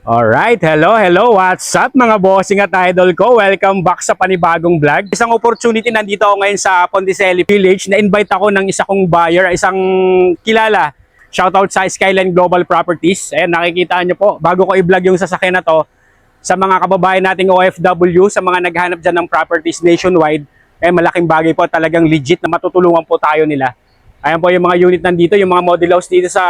Alright, hello, what's up mga bossing at idol ko? Welcome back sa panibagong vlog. Isang opportunity, nandito ako ngayon sa Ponticelli Village. Na-invite ako ng isa kong buyer, isang kilala. Shoutout sa Skyline Global Properties. Ayan, nakikita nyo po, bago ko i-vlog yung sasakyan na to, sa mga kababayan nating OFW, sa mga naghahanap dyan ng properties nationwide, malaking bagay po, talagang legit na matutulungan po tayo nila. Ayan po yung mga unit nandito, yung mga model house dito sa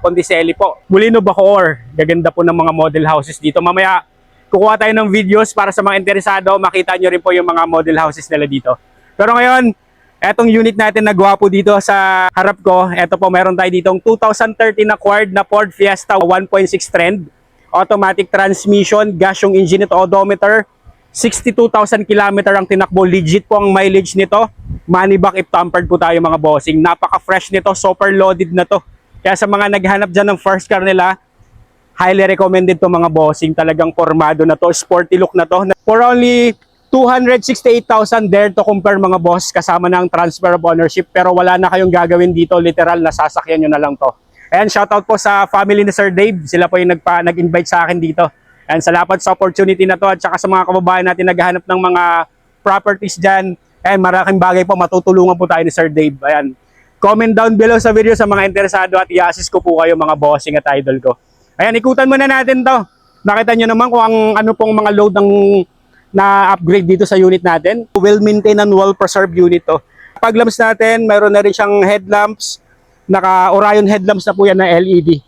Ponticelli po. Molino Bacoor, gaganda po ng mga model houses dito. Mamaya kukuha tayo ng videos para sa mga interesado, makita nyo rin po yung mga model houses nila dito. Pero ngayon, etong unit natin na gwapo dito sa harap ko, eto po meron tayo ditong 2013 acquired na Ford Fiesta 1.6 Trend. Automatic transmission, gas yung engine nito, odometer. 62,000 kilometer ang tinakbo, legit po ang mileage nito. Money back if tampered po tayo mga bossing. Napaka-fresh nito, super loaded na to. Kaya sa mga naghanap dyan ng first car nila, highly recommended to mga bossing. Talagang formado na to, sporty look na to. For only 268,000 there to compare mga boss, kasama ng transfer of ownership. Pero wala na kayong gagawin dito, literal na sasakyan nyo na lang to. Ayan, shoutout po sa family ni Sir Dave. Sila po yung nag-invite sa akin dito. And salamat sa opportunity na to at saka sa mga kababayan natin naghahanap ng mga properties dyan. And malaking bagay po, matutulungan po tayo ni Sir Dave. Ayan. Comment down below sa video sa mga interesado at i-assist ko po kayo mga bossing at idol ko. Ayan, ikutan muna natin to. Nakita nyo naman kung ano pong mga load ng na-upgrade dito sa unit natin. Well-maintained and well-preserved unit to. Pag lamps natin, mayroon na rin siyang headlamps. Naka-Orion headlamps na po yan na LED.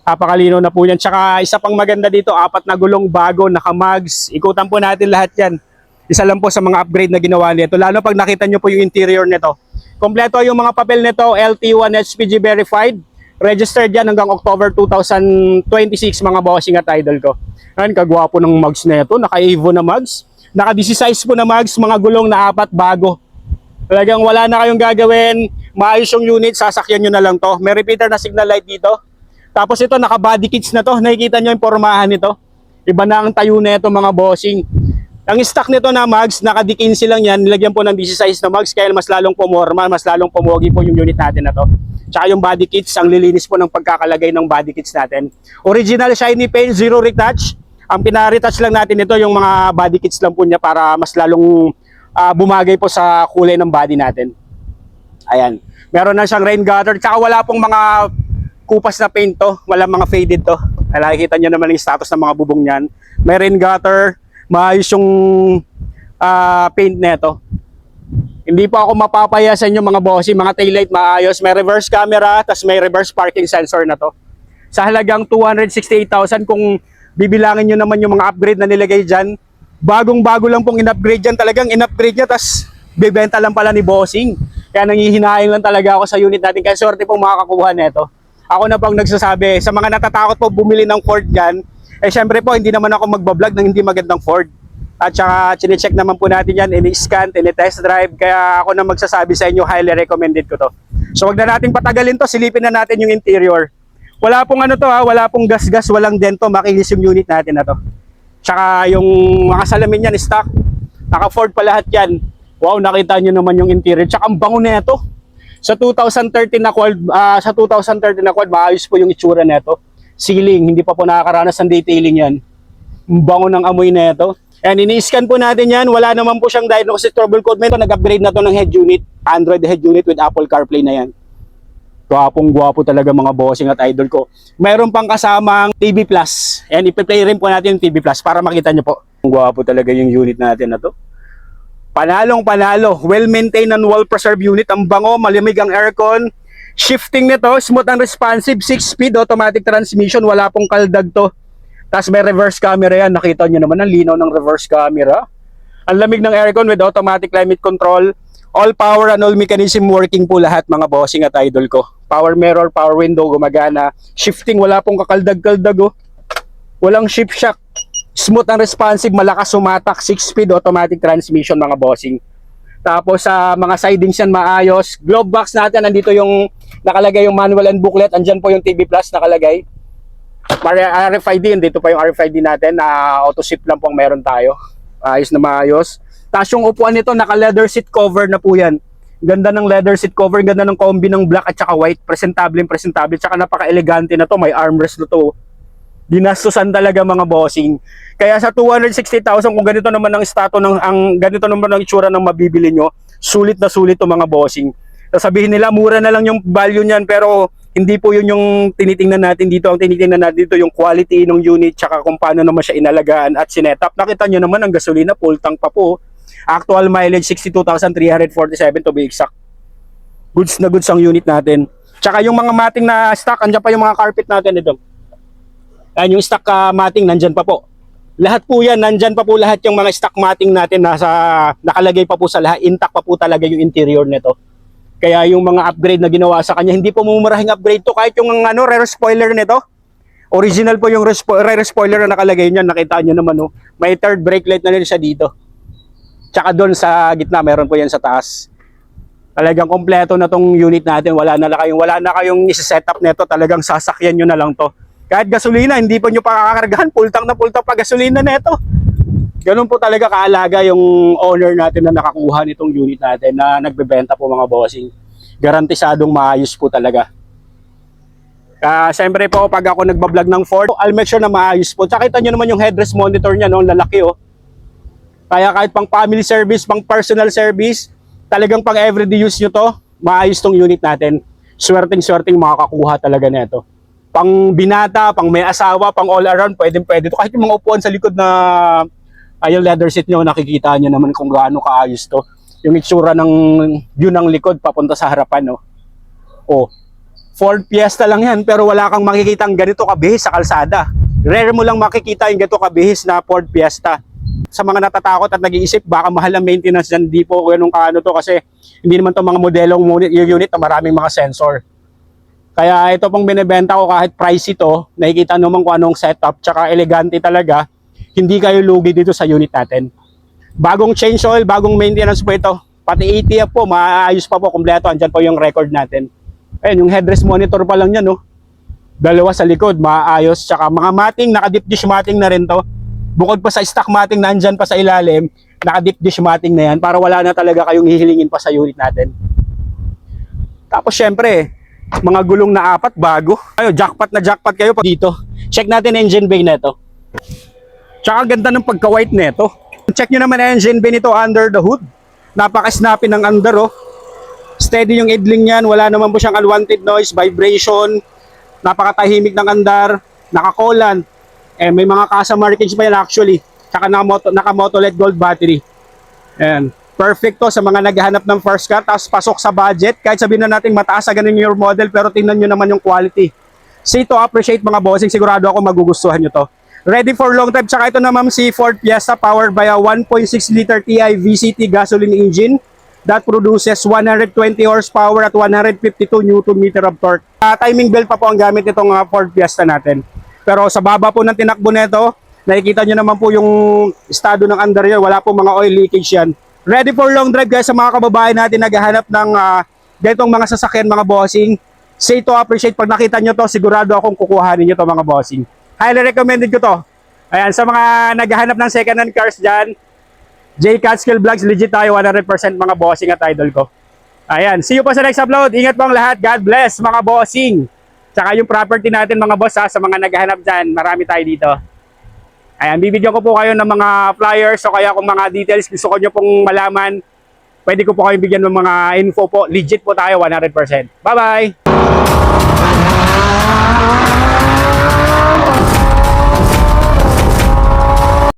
Napakalino na po yan. Tsaka isa pang maganda dito, 4 na gulong bago, naka-mags. Ikutan po natin lahat yan. Isa lang po sa mga upgrade na ginawa nito. Lalo pag nakita nyo po yung interior nito. Kompleto yung mga papel nito, LT1 HPG verified. Registered yan hanggang October 2026 mga bossing at idol ko. Ayan, kagwapo ng mags na ito. Naka-Evo na mags. Naka-16 po na mags, mga gulong na 4 bago. Talagang wala na kayong gagawin. Maayos yung unit, sasakyan nyo na lang to. May repeater na signal light dito. Tapos ito, naka-body kits na to. Nakikita nyo yung pormahan nito. Iba na ang tayo na ito mga bossing. Ang stock nito na mags, naka-D15 lang yan. Nilagyan po ng 16 na mags, kaya mas lalong pumorma, mas lalong pumogi po yung unit natin na to. Tsaka yung body kits, ang lilinis po ng pagkakalagay ng body kits natin. Original shiny paint, zero retouch. Ang pina-retouch lang natin ito, yung mga body kits lang po niya para mas lalong bumagay po sa kulay ng body natin. Ayan. Meron na siyang rain gutter. Tsaka wala pong mga kupas na paint to, wala mga faded to. Nakikita nyo naman yung status ng mga bubong niyan. May rain gutter, maayos yung paint neto. Hindi po ako mapapaya sa inyo mga bossy, mga taillight maayos. May reverse camera, tas may reverse parking sensor na to. Sa halagang 268,000, kung bibilangin nyo naman yung mga upgrade na nilagay dyan, bagong-bago lang pong in-upgrade dyan. Talagang in-upgrade niya, tas bibenta lang pala ni bossing. Kaya nanghihinaing lang talaga ako sa unit natin. Kaya swerte pong makakakuha neto. Ako na pang nagsasabi, sa mga natatakot po bumili ng Ford dyan, syempre po hindi naman ako magbablog ng hindi magandang Ford. At saka chinecheck naman po natin yan, ini-scan, ini-test drive, kaya ako na magsasabi sa inyo, highly recommended ko to. So wag na nating patagalin to, silipin na natin yung interior. Wala pong ano to wala pong gas-gas, walang dento, makinis yung unit natin na to. Tsaka yung mga salamin yan, stock, naka-Ford pa lahat yan. Wow, nakita nyo naman yung interior, tsaka ang bango na ito. Sa 2013 na quad, maayos po yung itsura nito. Ceiling, hindi pa po nakakaranas ng detailing yan. Bango ng amoy nito. And ini-scan po natin yan. Wala naman po siyang diagnostic trouble code. Ito, nag-upgrade na to ng head unit. Android head unit with Apple CarPlay na yan. Gwapong-gwapo talaga mga bossing at idol ko. Mayroon pang kasamang TV Plus. And ipi-play rin po natin yung TV Plus para makita nyo po. Gwapo talaga yung unit natin na to. Panalong panalo, well-maintained and well-preserved unit. Ang bango, malamig ang aircon. Shifting nito, smooth and responsive, 6-speed automatic transmission, wala pong kaldag to. Tapos may reverse camera yan, nakita nyo naman ang linaw ng reverse camera. Ang lamig ng aircon with automatic climate control. All power and all mechanism working po lahat mga bossing at idol ko. Power mirror, power window, gumagana. Shifting, wala pong kakaldag-kaldag oh. Walang shift shock. Smooth and responsive, malakas sumatak, 6-speed automatic transmission mga bossing. Tapos sa mga sidings yan maayos. Glove box natin, nandito yung nakalagay yung manual and booklet. Andyan po yung TV Plus nakalagay. RFID, dito pa yung RFID natin. Auto ship lang pong meron tayo. Ayos na maayos. Tapos yung upuan nito, naka leather seat cover na po yan. Ganda ng leather seat cover, ganda ng kombi ng black at saka white. Presentable, presentable. Tsaka napaka-elegante na to, may armrest na to. Ginastusan talaga mga bossing. Kaya sa 260,000 kung ganito naman ang stato ng ganito naman ang itsura ng mabibili nyo, sulit na sulit 'to mga bossing. Sasabihin nila mura na lang yung value niyan, pero hindi po yun yung tinitingnan natin dito. Ang tinitingnan natin dito yung quality ng unit tsaka kung paano naman siya inalagaan at sinetap. Nakita nyo naman ang gasolina, full tank pa po. Actual mileage 62,347 to be exact. Goods na goods ang unit natin. Tsaka yung mga mating na stock, andyan pa yung mga carpet natin ito. Ayan yung stock mating, nandyan pa po. Lahat po yan, nandyan pa po lahat yung mga stock mating natin, nakalagay pa po sa lahat, intact pa po talaga yung interior nito. Kaya yung mga upgrade na ginawa sa kanya, hindi po mumurahing upgrade to. Kahit yung rear spoiler nito, original po yung rear spoiler na nakalagay niyan. Nakita nyo naman, oh. May third brake light na rin siya dito. Tsaka doon sa gitna, meron po yan sa taas. Talagang kompleto na tong unit natin. Wala na kayong isi-setup nito. Talagang sasakyan nyo na lang to. Kahit gasolina, hindi pa nyo pakakakargahan. Pultang na pultang pa gasolina nito. Ganun po talaga kaalaga yung owner natin na nakakuha nitong unit natin na nagbebenta po mga bossing. Garantisadong maayos po talaga. Siyempre po pag ako nagbablog ng Ford, I'll make sure na maayos po. Tsaka kita nyo naman yung headrest monitor niya, no? Lalaki, oh. Kaya kahit pang family service, pang personal service, talagang pang everyday use nyo to, maayos tong unit natin. Swerting makakakuha talaga nito. Pang binata, pang may asawa, pang all around, pwede to. Kahit yung mga upuan sa likod na yung leather seat nyo, nakikita nyo naman kung gaano kaayos to. Yung itsura ng view ng likod papunta sa harapan, no? Oh, Ford Fiesta lang yan, pero wala kang makikitang ganito kabihis sa kalsada. Rare mo lang makikita yung ganito kabihis na Ford Fiesta. Sa mga natatakot at nag-iisip, baka mahal ang maintenance dyan, di po ganun kaano to kasi hindi naman to mga modelong unit na maraming mga sensor. Kaya ito pong binibenta ko kahit pricey to, nakikita naman kung anong setup, tsaka elegante talaga. Hindi kayo lugi dito sa unit natin. Bagong change oil, bagong maintenance po ito. Pati ATF po, maayos pa po, kompleto. Andyan po yung record natin. Ayun, yung headrest monitor pa lang yan, no? Dalawa sa likod, maayos. Tsaka mga mating, naka-deep dish mating na rin to. Bukod pa sa stock mating na andyan pa sa ilalim, naka-deep dish mating na yan para wala na talaga kayong hihilingin pa sa unit natin. Tapos syempre, mga gulong na 4, bago. Ayo, jackpot kayo dito. Check natin engine bay na ito. Tsaka ganda ng pagka-white nito. Check nyo naman engine bay nito under the hood. Napaka-snappy ng under, oh. Steady yung idling niyan, wala naman po siyang unwanted noise, vibration. Napakatahimik ng andar, naka-coolant. May mga kasa markings pa yan actually. Tsaka naka-moto LED gold battery. Ayan. Perfect to sa mga naghahanap ng first car, tapos pasok sa budget. Kahit sabihin na natin mataas sa ganun yung model, pero tingnan nyo naman yung quality. See to appreciate mga bossing, sigurado ako magugustuhan nyo to. Ready for long drive. Tsaka ito naman si Ford Fiesta powered by a 1.6 liter TI VCT gasoline engine that produces 120 horsepower at 152 Nm of torque. Timing belt pa po ang gamit nitong Ford Fiesta natin. Pero sa baba po ng tinakbo nito, nakikita nyo naman po yung estado ng under yan. Wala po mga oil leakage yan. Ready for long drive guys sa mga kababayan natin naghahanap ng ganitong mga sasakyan mga bossing. Say to appreciate, pag nakita nyo to, sigurado akong kukuhanin nyo to mga bossing. Highly recommended ko to. Ayan, sa mga naghahanap ng second hand cars dyan, J Catskill Vlogs, legit tayo 100% mga bossing at idol ko. Ayan, see you pa sa next upload. Ingat po ang lahat. God bless mga bossing. Tsaka yung property natin mga boss sa mga naghahanap dyan, marami tayo dito. Ayan, bibigyan ko po kayo ng mga flyers o kaya kung mga details gusto ko nyo pong malaman, pwede ko po kayo bigyan ng mga info po. Legit po tayo 100%. Bye-bye!